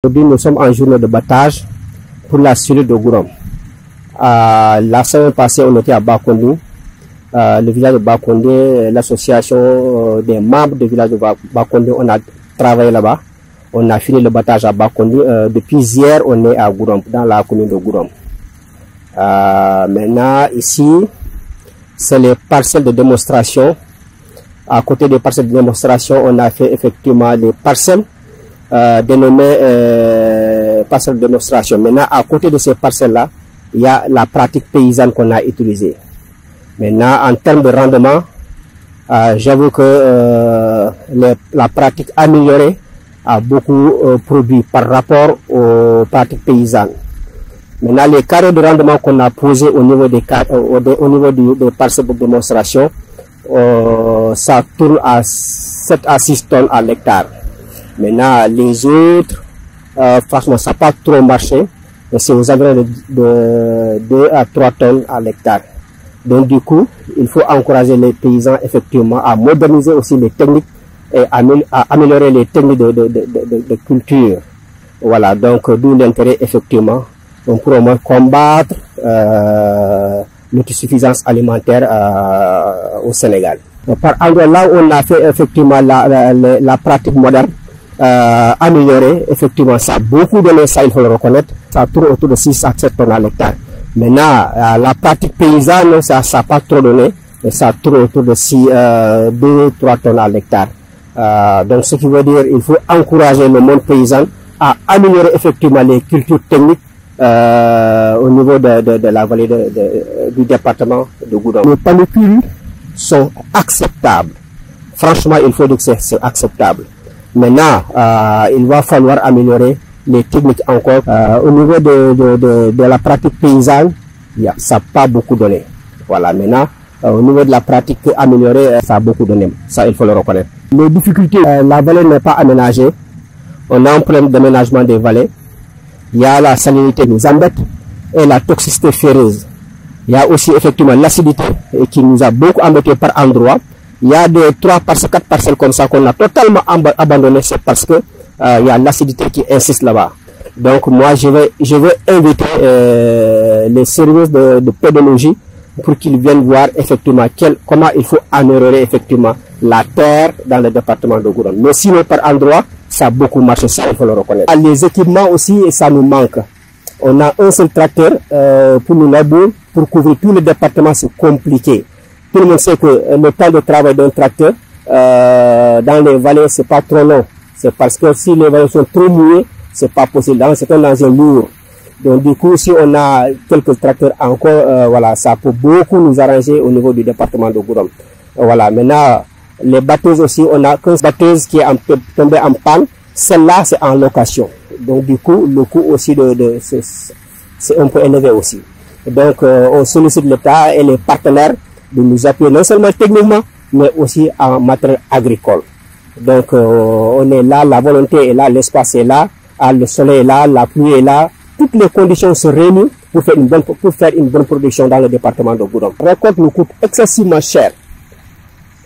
Aujourd'hui, nous sommes en journée de battage pour la cellule de Gourom. La semaine passée, on était à Bakondou, le village de Bakondé, l'association des membres du village de Bakondé, on a travaillé là-bas. On a fini le battage à Bakondou. Depuis hier, on est à Gourom, dans la commune de Gourom. Maintenant, ici, c'est les parcelles de démonstration. À côté des parcelles de démonstration, on a fait effectivement les parcelles dénommées parcelles de démonstration. Maintenant, à côté de ces parcelles-là, il y a la pratique paysanne qu'on a utilisée. Maintenant, en termes de rendement, j'avoue que la pratique améliorée a beaucoup produit par rapport aux pratiques paysannes. Maintenant, les carrés de rendement qu'on a posés au niveau des parcelles de démonstration, ça tourne à 7 à 6 tonnes à l'hectare. Maintenant, les autres, franchement, ça n'a pas trop marché. C'est aux environs de 2 à 3 tonnes à l'hectare. Donc, du coup, il faut encourager les paysans, effectivement, à moderniser aussi les techniques et à améliorer les techniques de culture. Voilà, donc, d'où l'intérêt, effectivement, pour au moins combattre l'autosuffisance alimentaire au Sénégal. Par endroit là où on a fait effectivement la pratique moderne améliorée, effectivement ça a beaucoup donné, ça il faut le reconnaître, ça tourne autour de 6 à 7 tonnes à l'hectare. Maintenant la pratique paysanne, ça n'a pas trop donné, mais ça tourne autour de 2-3 tonnes à l'hectare. Donc ce qui veut dire qu'il faut encourager le monde paysan à améliorer effectivement les cultures techniques au niveau de la vallée du département de Gourom. Les panicules sont acceptables. Franchement, il faut dire que c'est acceptable. Maintenant, il va falloir améliorer les techniques encore. Au niveau de la pratique paysanne, ça n'a pas beaucoup donné. Voilà, maintenant, au niveau de la pratique améliorée, ça a beaucoup donné. Ça, il faut le reconnaître. Les difficultés, la vallée n'est pas aménagée. On a un problème d'aménagement des vallées. Il y a la salinité qui nous embête et la toxicité ferreuse. Il y a aussi effectivement l'acidité qui nous a beaucoup embêté par endroits. Il y a des 3 parcelles, 4 parcelles comme ça qu'on a totalement abandonné, c'est parce que il y a l'acidité qui insiste là-bas. Donc moi je vais inviter les services de pédologie pour qu'ils viennent voir effectivement comment il faut améliorer effectivement la terre dans le département de Gourom. Mais sinon par endroit, ça a beaucoup marché, ça il faut le reconnaître. Les équipements aussi, ça nous manque. On a un seul tracteur pour nous labourer, pour couvrir tout le département, c'est compliqué. Tout le monde sait que le temps de travail d'un tracteur dans les vallées, c'est pas trop long. C'est parce que si les vallées sont trop mouillées, c'est pas possible. C'est un engin lourd. Donc du coup, si on a quelques tracteurs encore, voilà, ça peut beaucoup nous arranger au niveau du département de Gourom. Voilà, maintenant, les batteuses aussi, on a 15 batteuses qui est tombée en panne. Celle-là, c'est en location. Donc du coup, le coût aussi c'est un peu élevé aussi. Donc on sollicite l'État et les partenaires de nous appuyer non seulement techniquement, mais aussi en matériel agricole. Donc on est là, la volonté est là, l'espace est là, le soleil est là, la pluie est là. Toutes les conditions se réunissent pour faire une bonne production dans le département de Gourom. La récolte nous coûte excessivement cher.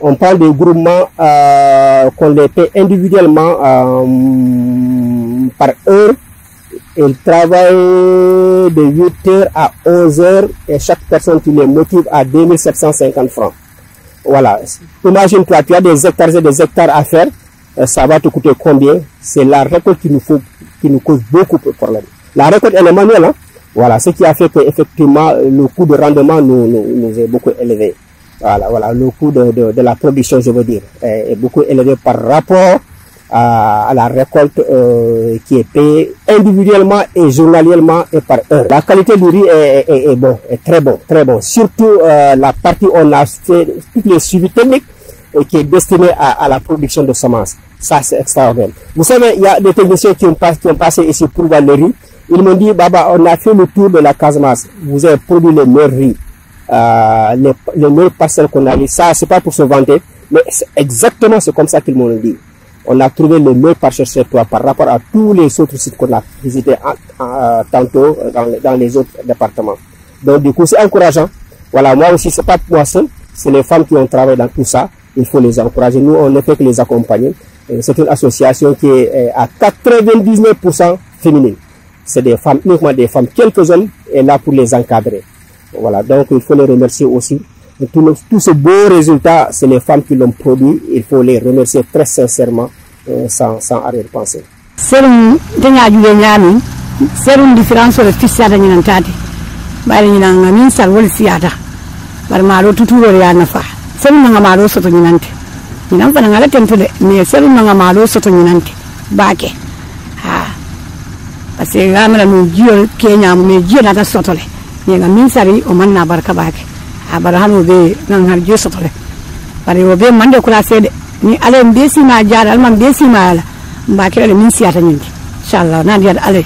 On parle des groupements qu'on les paie individuellement par heure. Ils travaillent de 8h à 11h et chaque personne qui les motive à 2750 francs. Voilà. Imagine-toi, tu as des hectares et des hectares à faire. Ça va te coûter combien? C'est la récolte qui nous cause beaucoup de problèmes. La récolte elle est manuelle. Hein? Voilà. Ce qui a fait qu'effectivement, le coût de rendement nous est beaucoup élevé. Voilà, le coût de la production, je veux dire, est beaucoup élevé par rapport à la récolte qui est payée individuellement et journalièrement et par heure. La qualité du riz est très bon. Surtout la partie où on a fait tous les suivis techniques et qui est destiné à la production de semences. Ça, c'est extraordinaire. Vous savez, il y a des techniciens qui ont passé ici pour voir le riz. Ils m'ont dit, Baba, on a fait le tour de la Casamance. Vous avez produit le meilleur riz. Les meilleures parcelles qu'on a eues, ça c'est pas pour se vanter, mais exactement c'est comme ça qu'ils m'ont dit. On a trouvé le meilleur parcelle chez toi par rapport à tous les autres sites qu'on a visités tantôt dans les autres départements. Donc du coup c'est encourageant. Voilà, moi aussi c'est pas moi seul, c'est les femmes qui ont travaillé dans tout ça. Il faut les encourager. Nous on ne fait que les accompagner. C'est une association qui est à 99% féminine. C'est des femmes, uniquement des femmes. Quelques-unes est là pour les encadrer. Voilà, donc il faut les remercier aussi. Tout ce beau résultat, c'est les femmes qui l'ont produit. Il faut les remercier très sincèrement, sans arrière-pensée. C'est une différence sur le fils de l'Inantati. Bari ñinanga min sal wol siata bar malo tuturo ya nafa selu nga malo soto ñinante ñinam fa nga tentude mais selu nga malo soto ñinante baake ha parce que gamara no jiyo Kenya me jiyo nata soto le ni nga min sari o manna barka baake ha bar hanu be nan har jiyo soto le bari o be mande kula sede ni ale mbesi ma jaara alman mbesi ma ala baake le min siata ñinti inshallah nan diat ale